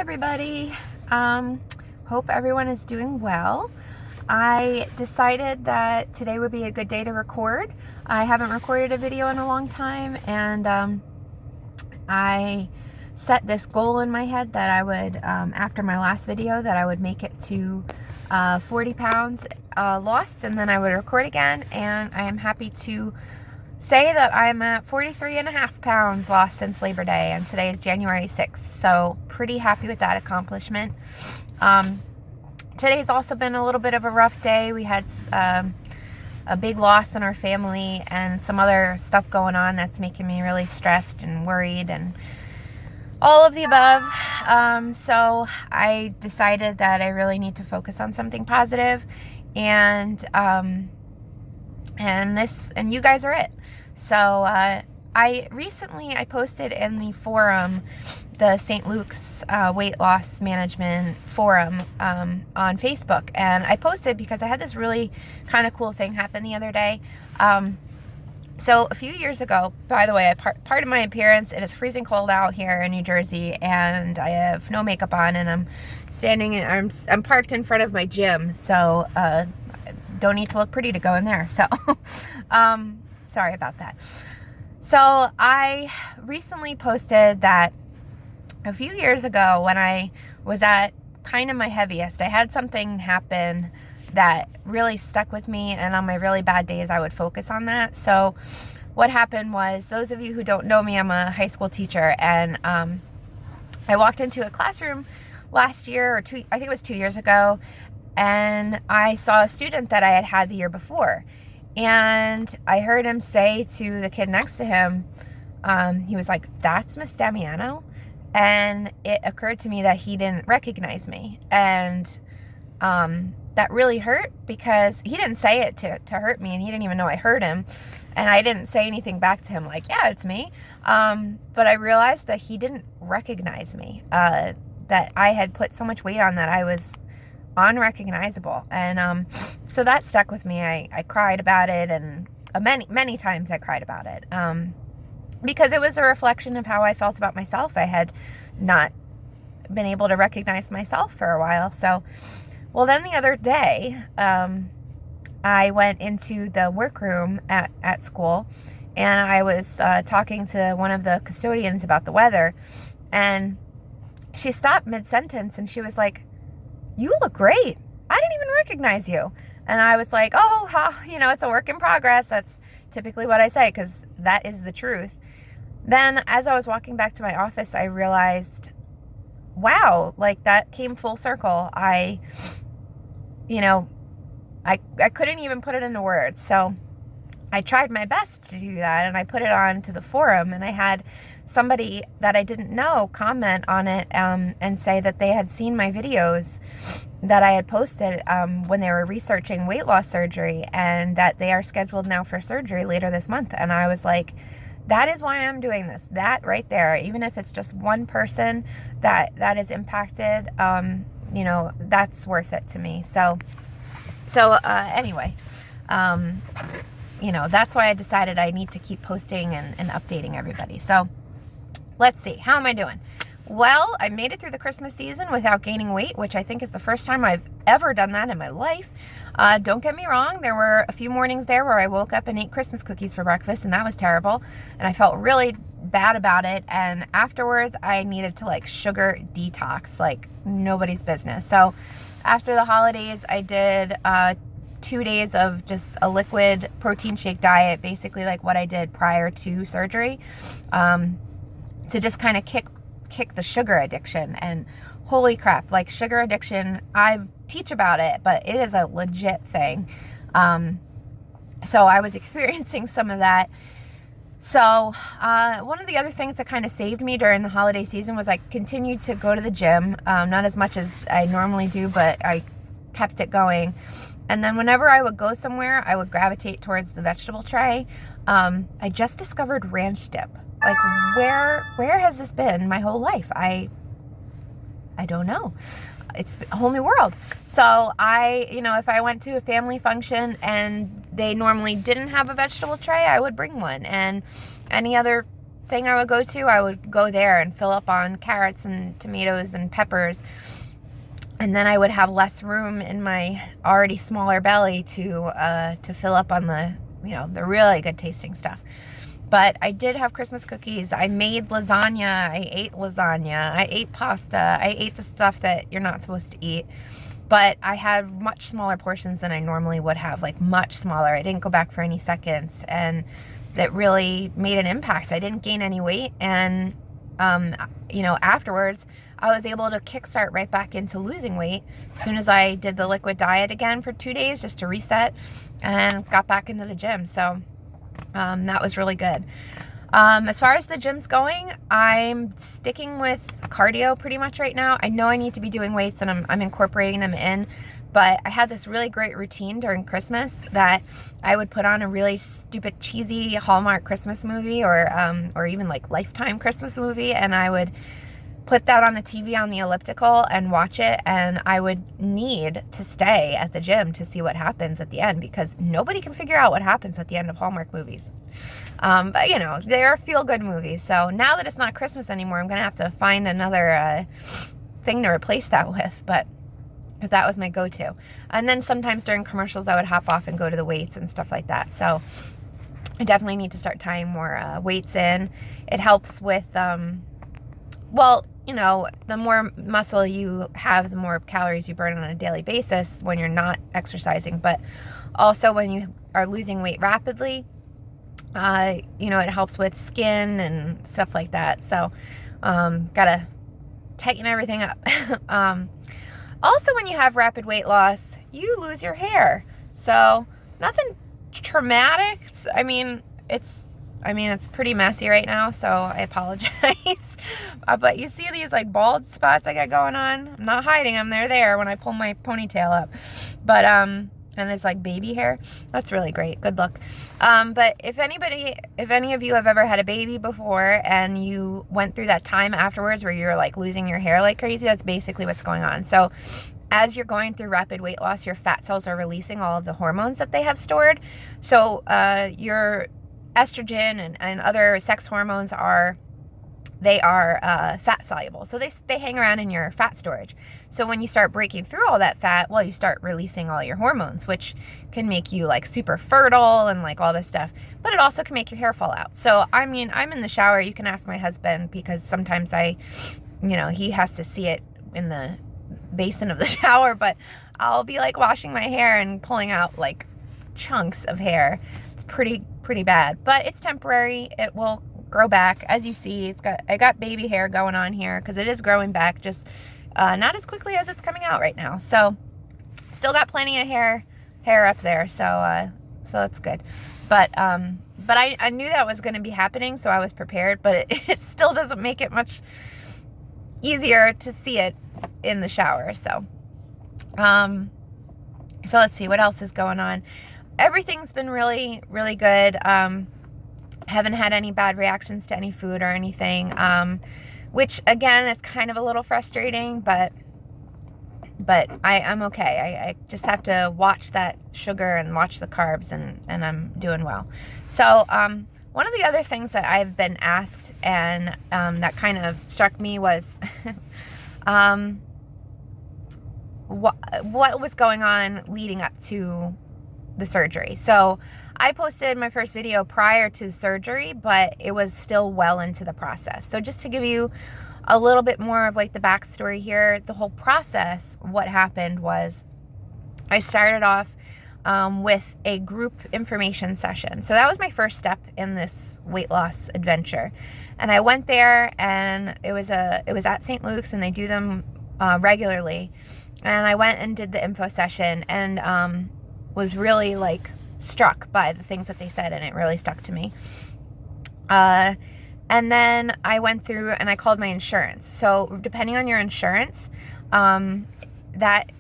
everybody. Hope everyone is doing well. I decided that today would be a good day to record. I haven't recorded a video in a long time, and I set this goal in my head that I would, after my last video, that I would make it to 40 pounds lost, and then I would record again. And I am happy to say that I'm at 43.5 pounds lost since Labor Day, and today is January 6th, so pretty happy with that accomplishment. Today's also been a little bit of a rough day. We had a big loss in our family and some other stuff going on that's making me really stressed and worried and all of the above. So I decided that I really need to focus on something positive, and you guys are it. So I posted in the forum, the St. Luke's weight loss management forum on Facebook, and I posted because I had this really kind of cool thing happen the other day. So a few years ago, by the way, part of my appearance, it is freezing cold out here in New Jersey, and I have no makeup on, and I'm parked in front of my gym, so don't need to look pretty to go in there. So sorry about that. So I recently posted that a few years ago, when I was at kind of my heaviest, I had something happen that really stuck with me, and on my really bad days I would focus on that. So what happened was, those of you who don't know me, I'm a high school teacher, and I walked into a classroom last year, I think it was 2 years ago, and I saw a student that I had the year before, and I heard him say to the kid next to him, he was like, "That's Miss Damiano?" And it occurred to me that he didn't recognize me, and that really hurt, because he didn't say it to hurt me, and he didn't even know I heard him, and I didn't say anything back to him like, "Yeah, it's me," but I realized that he didn't recognize me, that I had put so much weight on that I was unrecognizable, and so that stuck with me. I cried about it, and many times I cried about it, because it was a reflection of how I felt about myself. I had not been able to recognize myself for a while. So, well, then the other day, I went into the workroom at school, and I was talking to one of the custodians about the weather, and she stopped mid-sentence, and she was like, "You look great. I didn't even recognize you." And I was like, "Oh, it's a work in progress." That's typically what I say, because that is the truth. Then as I was walking back to my office, I realized, wow, like that came full circle. I couldn't even put it into words. So I tried my best to do that, and I put it on to the forum, and I had somebody that I didn't know comment on it, and say that they had seen my videos that I had posted when they were researching weight loss surgery, and that they are scheduled now for surgery later this month. And I was like, that is why I'm doing this. That right there, even if it's just one person that is impacted, that's worth it to me. So anyway, that's why I decided I need to keep posting and updating everybody. So let's see, how am I doing? Well, I made it through the Christmas season without gaining weight, which I think is the first time I've ever done that in my life. Don't get me wrong, there were a few mornings there where I woke up and ate Christmas cookies for breakfast, and that was terrible, and I felt really bad about it, and afterwards I needed to sugar detox like nobody's business. So after the holidays, I did 2 days of just a liquid protein shake diet, basically like what I did prior to surgery, to just kind of kick the sugar addiction. And holy crap, like sugar addiction, I teach about it, but it is a legit thing. So I was experiencing some of that. So one of the other things that kind of saved me during the holiday season was I continued to go to the gym, not as much as I normally do, but I kept it going. And then whenever I would go somewhere, I would gravitate towards the vegetable tray. I just discovered ranch dip. Like, where has this been my whole life? I don't know. It's a whole new world. So if I went to a family function and they normally didn't have a vegetable tray, I would bring one. And any other thing I would go to, I would go there and fill up on carrots and tomatoes and peppers. And then I would have less room in my already smaller belly to fill up on the, the really good tasting stuff. But I did have Christmas cookies. I made lasagna. I ate lasagna. I ate pasta. I ate the stuff that you're not supposed to eat. But I had much smaller portions than I normally would have, like much smaller. I didn't go back for any seconds. And that really made an impact. I didn't gain any weight. And, afterwards, I was able to kickstart right back into losing weight as soon as I did the liquid diet again for 2 days just to reset and got back into the gym. So that was really good. As far as the gym's going, I'm sticking with cardio pretty much right now. I know I need to be doing weights and I'm incorporating them in, but I had this really great routine during Christmas that I would put on a really stupid, cheesy Hallmark Christmas movie or even like Lifetime Christmas movie, and I would put that on the TV on the elliptical and watch it, and I would need to stay at the gym to see what happens at the end, because nobody can figure out what happens at the end of Hallmark movies. But they're feel-good movies, so now that it's not Christmas anymore, I'm gonna have to find another thing to replace that with, but that was my go-to. And then sometimes during commercials I would hop off and go to the weights and stuff like that. So I definitely need to start tying more weights in. It helps with the more muscle you have, the more calories you burn on a daily basis when you're not exercising. But also when you are losing weight rapidly, it helps with skin and stuff like that. So, gotta tighten everything up. Also, when you have rapid weight loss, you lose your hair. So, nothing traumatic. It's pretty messy right now, so I apologize. But you see these like bald spots I got going on? I'm not hiding them. They're there when I pull my ponytail up. But, and there's like baby hair. That's really great. Good look. But if any of you have ever had a baby before and you went through that time afterwards where you're like losing your hair like crazy, that's basically what's going on. So as you're going through rapid weight loss, your fat cells are releasing all of the hormones that they have stored. So, your estrogen and other sex hormones are fat soluble. So they hang around in your fat storage. So when you start breaking through all that fat, well, you start releasing all your hormones, which can make you like super fertile and like all this stuff. But it also can make your hair fall out. So, I'm in the shower. You can ask my husband, because sometimes he has to see it in the basin of the shower, but I'll be like washing my hair and pulling out like chunks of hair. It's pretty bad, but it's temporary. It will grow back. As you see, I got baby hair going on here because it is growing back, just not as quickly as it's coming out right now. So still got plenty of hair up there, so it's good. But I knew that was going to be happening, so I was prepared, but it still doesn't make it much easier to see it in the shower. So let's see what else is going on. Everything's been really, really good. Haven't had any bad reactions to any food or anything, which again is kind of a little frustrating, but I'm okay. I just have to watch that sugar and watch the carbs, and I'm doing well. So one of the other things that I've been asked and that kind of struck me was what was going on leading up to the surgery. So I posted my first video prior to the surgery, but it was still well into the process. So just to give you a little bit more of like the backstory here, the whole process, what happened was I started off with a group information session. So that was my first step in this weight loss adventure. And I went there, and it was at St. Luke's, and they do them regularly. And I went and did the info session, and was really like struck by the things that they said, and it really stuck to me. And then I went through and I called my insurance. So depending on your insurance, that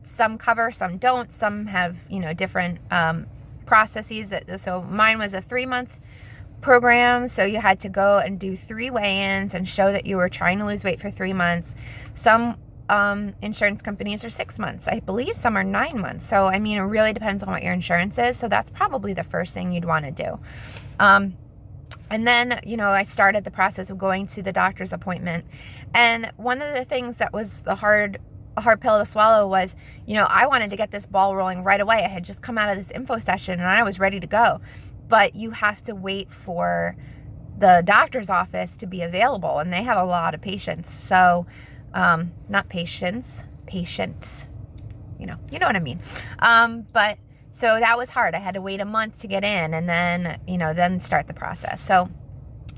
some cover, some don't, some have, different processes. So mine was a 3-month program. So you had to go and do 3 weigh-ins and show that you were trying to lose weight for 3 months. Some insurance companies are 6 months. I believe some are 9 months. So, it really depends on what your insurance is. So that's probably the first thing you'd want to do. And then, I started the process of going to the doctor's appointment. And one of the things that was a hard pill to swallow was, I wanted to get this ball rolling right away. I had just come out of this info session and I was ready to go. But you have to wait for the doctor's office to be available, and they have a lot of patients. So, not patients, you know what I mean. But so that was hard. I had to wait a month to get in, and then, then start the process. So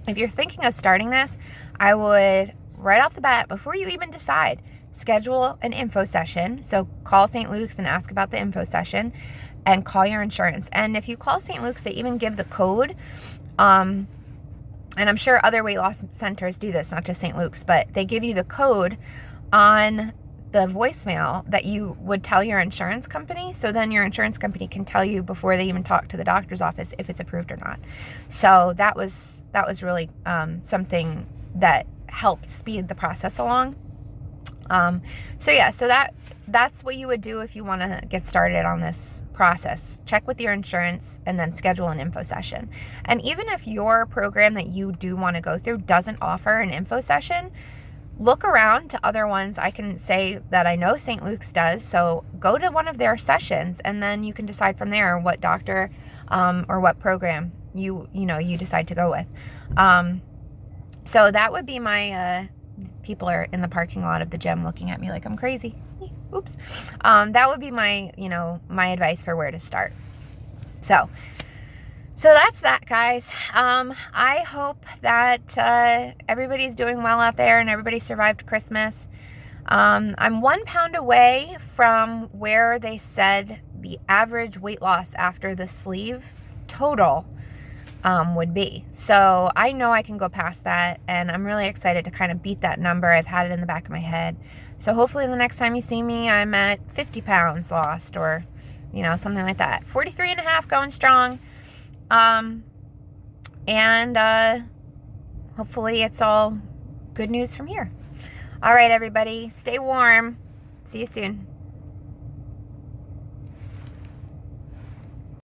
if you're thinking of starting this, I would, right off the bat, before you even decide, schedule an info session. So call St. Luke's and ask about the info session, and call your insurance. And if you call St. Luke's, they even give the code. And I'm sure other weight loss centers do this, not just St. Luke's, but they give you the code on the voicemail that you would tell your insurance company. So then your insurance company can tell you before they even talk to the doctor's office if it's approved or not. So that was really something that helped speed the process along. So that's what you would do if you want to get started on this process. Check with your insurance and then schedule an info session. And even if your program that you do want to go through doesn't offer an info session, look around to other ones. I can say that I know St. Luke's does, so go to one of their sessions, and then you can decide from there what doctor or what program you decide to go with. So that would be my people are in the parking lot of the gym looking at me like I'm crazy. Oops. That would be my my advice for where to start. So that's that, guys. I hope that everybody's doing well out there and everybody survived Christmas. I'm 1 pound away from where they said the average weight loss after the sleeve total would be. So I know I can go past that, and I'm really excited to kind of beat that number. I've had it in the back of my head. So hopefully the next time you see me, I'm at 50 pounds lost, or, something like that. 43 and a half, going strong. And hopefully it's all good news from here. All right, everybody, stay warm. See you soon.